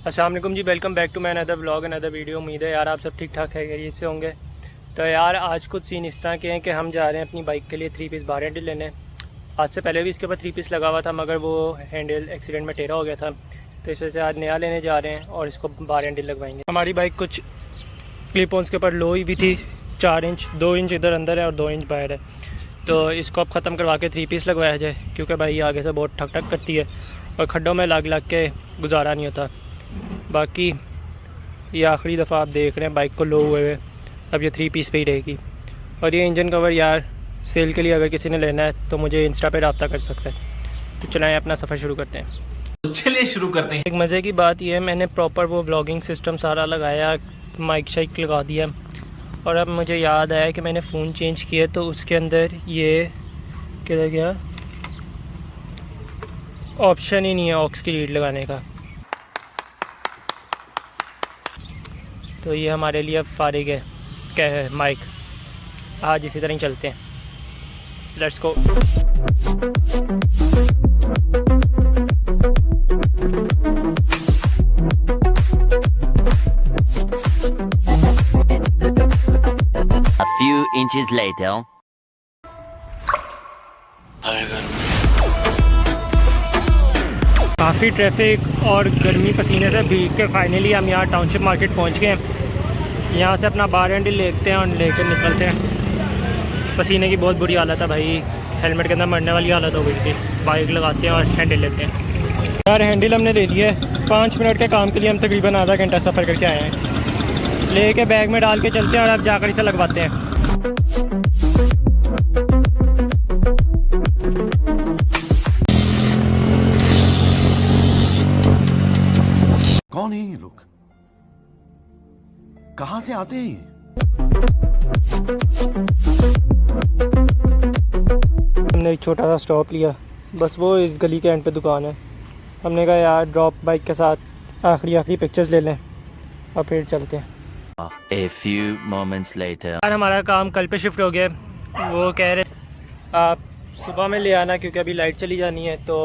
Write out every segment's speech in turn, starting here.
अस्सलाम वालेकुम जी, welcome back to my another vlog another video. उम्मीद है यार आप सब ठीक ठाक है, खैरियत से होंगे। तो यार आज कुछ सीन इस तरह के हैं कि हम जा रहे हैं अपनी बाइक के लिए 3 पीस बार हैंडल लेने। आज से पहले भी इसके ऊपर 3 पीस लगा हुआ था, मगर वो हैंडल एक्सीडेंट में टेढ़ा हो गया था, तो इस वजह से आज नया लेने जा रहे हैं और इसको बार हैंडल लगवाएंगे। हमारी बाइक कुछ क्लिप ऑन्स के ऊपर लो ही भी थी, 4 इंच, 2 इंच इधर अंदर है और 2 इंच बाहर है। तो इसको अब ख़त्म करवा के 3 पीस लगवाया जाए, क्योंकि भाई आगे से बहुत ठक ठक करती है और खड्डों में लग लग के गुजारा नहीं होता। बाकी ये आखिरी दफ़ा आप देख रहे हैं बाइक को लो हुए, अब ये 3 पीस पे ही रहेगी। और ये इंजन कवर यार सेल के लिए अगर किसी ने लेना है तो मुझे इंस्टा पे रब्ता कर सकता है। तो चलाएं अपना सफ़र शुरू करते हैं। तो चलिए शुरू करते हैं। एक मज़े की बात यह है, मैंने प्रॉपर वो व्लॉगिंग सिस्टम सारा लगाया, माइक शाइक लगा दिया, और अब मुझे याद आया कि मैंने फ़ोन चेंज किया तो उसके अंदर ये किधर गया, ऑप्शन ही नहीं है ऑक्स की लीड लगाने का। तो ये हमारे लिए अब फारिग है, क्या है माइक। आज इसी तरह ही चलते हैं, let's go. A few inches later. काफ़ी ट्रैफिक और गर्मी पसीने से भीग के फाइनली हम यहाँ टाउनशिप मार्केट पहुँच गए हैं। यहाँ से अपना बार हैंडल लेते हैं और लेकर निकलते हैं। पसीने की बहुत बुरी हालत है भाई, हेलमेट के अंदर मरने वाली हालत हो गई थी। बाइक लगाते हैं और हैंडल लेते हैं। यार हैंडल हमने ले लिया है, 5 मिनट के काम के लिए हम तकरीबन आधा घंटा सफ़र करके आए हैं। लेके बैग में डाल के चलते हैं और अब जाकर इसे लगवाते हैं। कौन है ये लोग, कहां से आते हैं? हमने एक छोटा सा स्टॉप लिया, बस वो इस गली के एंड पे दुकान है। हमने कहा यार ड्रॉप बाइक के साथ आखिरी पिक्चर्स ले लें और फिर चलते हैं। A few moments later. यार हमारा काम कल पे शिफ्ट हो गया। वो कह रहे आप सुबह में ले आना, क्योंकि अभी लाइट चली जानी है तो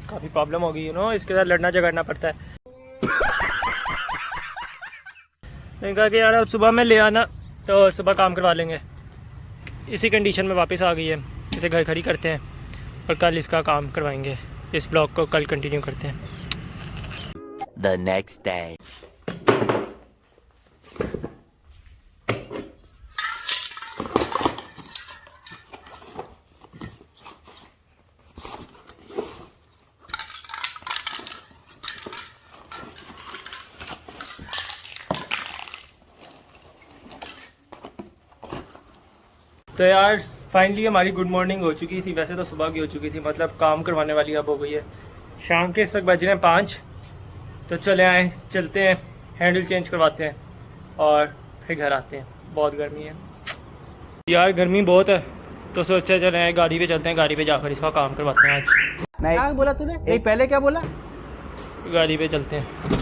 काफ़ी प्रॉब्लम होगी, इसके साथ लड़ना झगड़ना पड़ता है। मैंने कहा कि यार अब सुबह में ले आना, तो सुबह काम करवा लेंगे। इसी कंडीशन में वापस आ गई है, इसे घर खड़ी करते हैं और कल इसका काम करवाएंगे। इस ब्लॉग को कल कंटिन्यू करते हैं। The next day. तो यार फाइनली हमारी गुड मॉर्निंग हो चुकी थी। वैसे तो सुबह की हो चुकी थी, मतलब काम करवाने वाली अब हो गई है। शाम के इस वक्त बज रहे हैं 5। तो चलते हैं, हैंडल चेंज करवाते हैं और फिर घर आते हैं। बहुत गर्मी है यार, गर्मी बहुत है, तो सोचा चले गाड़ी पे चलते हैं, गाड़ी पे जाकर इसका काम करवाते हैं। आज क्या बोला तूने? नहीं, पहले क्या बोला? गाड़ी पे चलते हैं।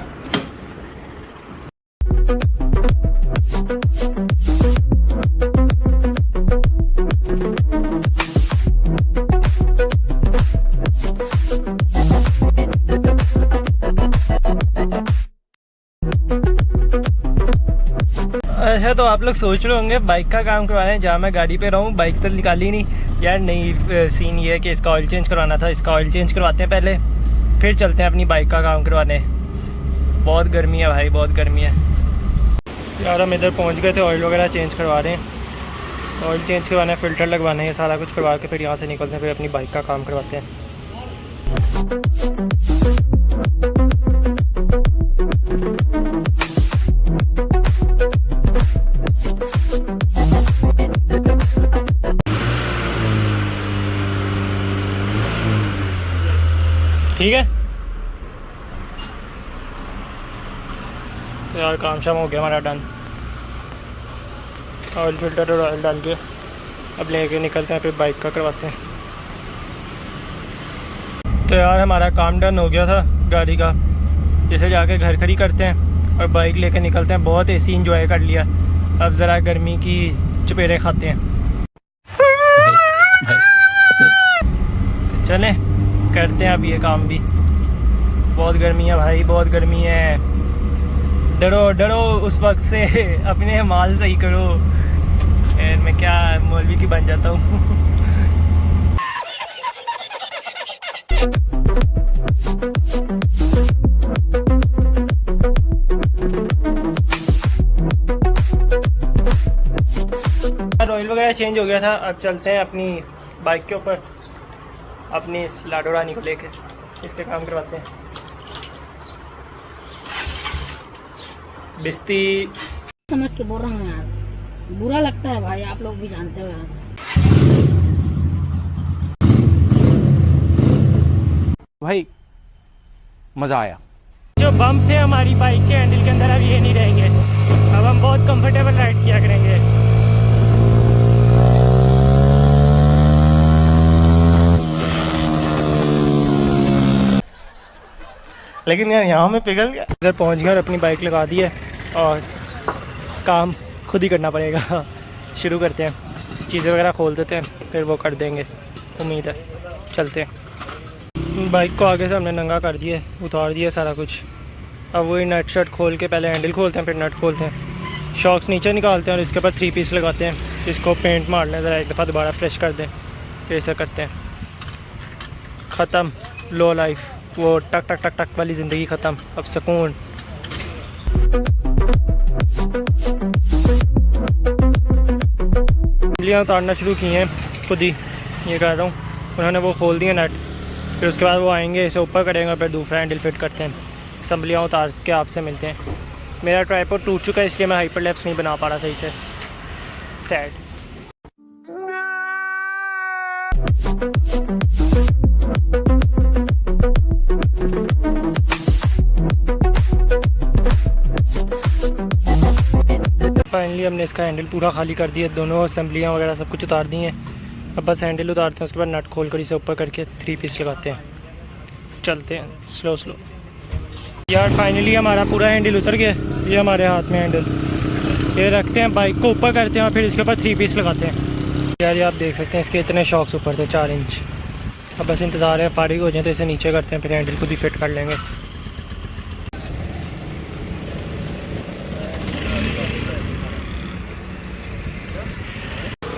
अच्छा, तो आप लोग सोच रहे होंगे बाइक का काम करवाना है, जहाँ मैं गाड़ी पे रहूँ, बाइक तो निकाली नहीं यार। नहीं, सीन ये है कि इसका ऑयल चेंज करवाना था। इसका ऑयल चेंज करवाते हैं पहले, फिर चलते हैं अपनी बाइक का काम करवाने। बहुत गर्मी है भाई, बहुत गर्मी है यार। हम इधर पहुँच गए थे, ऑयल वगैरह चेंज करवा रहे हैं। ऑयल चेंज करवाना है, फ़िल्टर लगवाना है, ये सारा कुछ करवा के फिर यहाँ से निकलते हैं, फिर अपनी बाइक का काम करवाते हैं। ठीक है, तो यार काम शाम हो गया हमारा डन। ऑयल फिल्टर और ऑयल डाल के अब लेके निकलते हैं, फिर बाइक का करवाते हैं। तो यार हमारा काम डन हो गया था गाड़ी का, जैसे जाके घर खड़ी करते हैं और बाइक लेके निकलते हैं। बहुत एसी इंजॉय कर लिया, अब ज़रा गर्मी की चपेड़े खाते हैं। तो चलें करते हैं अब ये काम भी। बहुत गर्मी है भाई, बहुत गर्मी है। डरो डरो उस वक्त से, अपने माल सही करो। मैं क्या मौलवी की बन जाता हूँ। ऑयल वगैरह चेंज हो गया था। अब चलते हैं अपनी बाइक के ऊपर, अपनी इस लाडो रानी को लेके इसके काम करवाते हैं। बिस्ती समझ के बोल रहा हूँ यार, बुरा लगता है भाई, आप लोग भी जानते हो यार। भाई मजा आया। जो बम्प थे हमारी बाइक के हैंडल के अंदर, अब ये नहीं रहेंगे। अब हम बहुत कंफर्टेबल राइड किया करेंगे। लेकिन यार यहाँ में पिघल गया। इधर पहुंच गए और अपनी बाइक लगा दी है और काम खुद ही करना पड़ेगा। शुरू करते हैं, चीज़ें वगैरह खोल देते हैं, फिर वो कर देंगे, उम्मीद है। चलते हैं। बाइक को आगे से हमने नंगा कर दिया, उतार दिया सारा कुछ। अब वही नट शट खोल के, पहले हैंडल खोलते हैं फिर नट खोलते हैं, शॉक्स नीचे निकालते हैं और इसके बाद 3 पीस लगाते हैं। इसको पेंट मार लें ज़रा, एक दफ़ा दोबारा फ्रेश कर दें, फिर ऐसा करते हैं। ख़त्म लो लाइफ, वो टक टक टक टक वाली ज़िंदगी ख़त्म, अब सुकून। असम्बलियाँ उतारना शुरू की हैं खुद ही, ये कर रहा हूँ। उन्होंने वो खोल दिए नट, फिर उसके बाद वो आएंगे, इसे ऊपर करेंगे, फिर दूसरा हैंडल फिट करते हैं। असम्बलियाँ उतार के आपसे मिलते हैं। मेरा ट्राइपॉड टूट चुका है, इसलिए मैं हाइपरलैप्स नहीं बना पा रहा सही से। सैड। फाइनली हमने इसका हैंडल पूरा खाली कर दिया, दोनों असम्बलियाँ वगैरह सब कुछ उतार दी हैं। अब बस हैंडल उतारते हैं, उसके बाद नट खोल कर इसे ऊपर करके 3 पीस लगाते हैं। चलते हैं स्लो स्लो। यार फाइनली हमारा पूरा हैंडल उतर गया। ये हमारे हाथ में हैंडल, ये रखते हैं, बाइक को ऊपर करते हैं और फिर इसके ऊपर 3 पीस लगाते हैं। यार ये आप देख सकते हैं, इसके इतने शॉक्स ऊपर थे, 4 इंच। अब बस इंतज़ार है फारिग हो जाए तो इसे नीचे करते हैं, फिर हैंडल खुद ही फिट कर लेंगे।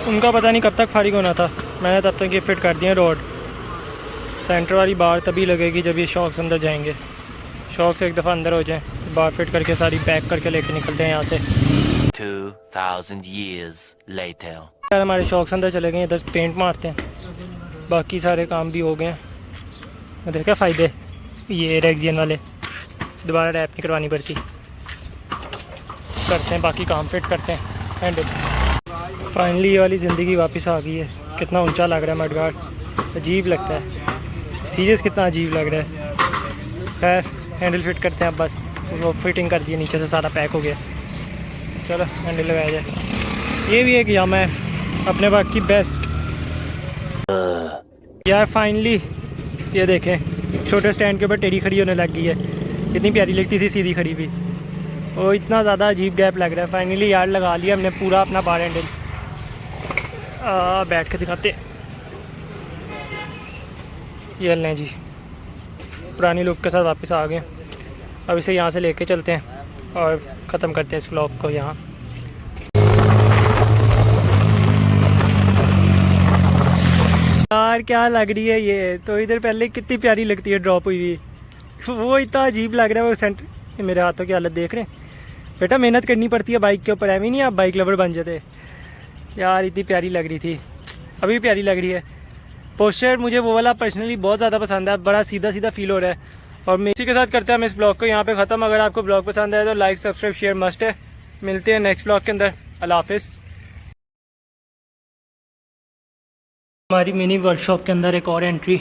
उनका पता नहीं कब तक फारिग होना था, मैंने तब तक ये फिट कर दिए रोड। सेंटर वाली बार तभी लगेगी जब ये शॉक्स अंदर जाएंगे। शॉक्स एक दफ़ा अंदर हो जाए, बार फिट करके सारी पैक करके लेके निकलते हैं यहाँ से। 2000 years later. यार हमारे शॉक्स अंदर चले गए, इधर पेंट मारते हैं, बाकी सारे काम भी हो गए हैं। देखा फ़ायदे, ये रेक्सियन वाले दोबारा रैप नहीं करवानी पड़ती। करते हैं बाकी काम, फिट करते हैं हैंडल। फाइनली ये वाली ज़िंदगी वापस आ गई है। कितना ऊंचा लग रहा है मडगार्ड, अजीब लगता है, सीरियस कितना अजीब लग रहा है। खैर हैंडल फिट करते हैं अब, बस वो फिटिंग कर दिया, नीचे से सारा पैक हो गया। चलो हैंडल लगाया जाए। ये भी एक यामा है, अपने वक्त की बेस्ट। यार फाइनली ये देखें, छोटे स्टैंड के ऊपर टेढ़ी खड़ी होने लग गई है। इतनी प्यारी लगती थी सीधी खड़ी भी, वो इतना ज़्यादा अजीब गैप लग रहा है। फाइनली यार लगा लिया हमने पूरा अपना बार हैंडल। बैठ के दिखाते, ये लें जी, पुरानी लुक के साथ वापस आ गए। अब इसे यहाँ से लेके चलते हैं और ख़त्म करते हैं इस व्लॉग को यहाँ। यार क्या लग रही है ये तो, इधर पहले कितनी प्यारी लगती है ड्रॉप हुई हुई, वो इतना अजीब लग रहा है वो सेंटर। मेरे हाथों की हालत देख रहे हैं बेटा, मेहनत करनी पड़ती है बाइक के ऊपर, है भी नहीं आप बाइक लवर बन जाते। यार इतनी प्यारी लग रही थी, अभी भी प्यारी लग रही है। पोस्चर मुझे वो वाला पर्सनली बहुत ज़्यादा पसंद है, बड़ा सीधा सीधा फील हो रहा है। और इसी के साथ करते हैं हम इस ब्लॉग को यहाँ पे ख़त्म। अगर आपको ब्लॉग पसंद आए तो लाइक सब्सक्राइब शेयर मस्ट है। मिलते हैं नेक्स्ट ब्लॉग के अंदर। अल्लाह हाफिज़। हमारी मिनी वर्कशॉप के अंदर एक और एंट्री,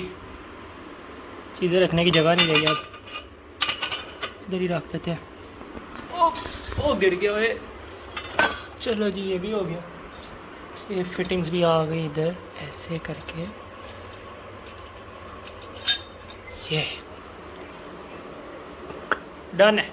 चीज़ें रखने की जगह नहीं रही, अब इधर ही रख देते हैं। ओ गिर गया है। चलो जी ये भी हो गया, ये फिटिंग्स भी आ गई इधर ऐसे करके। ये डन है।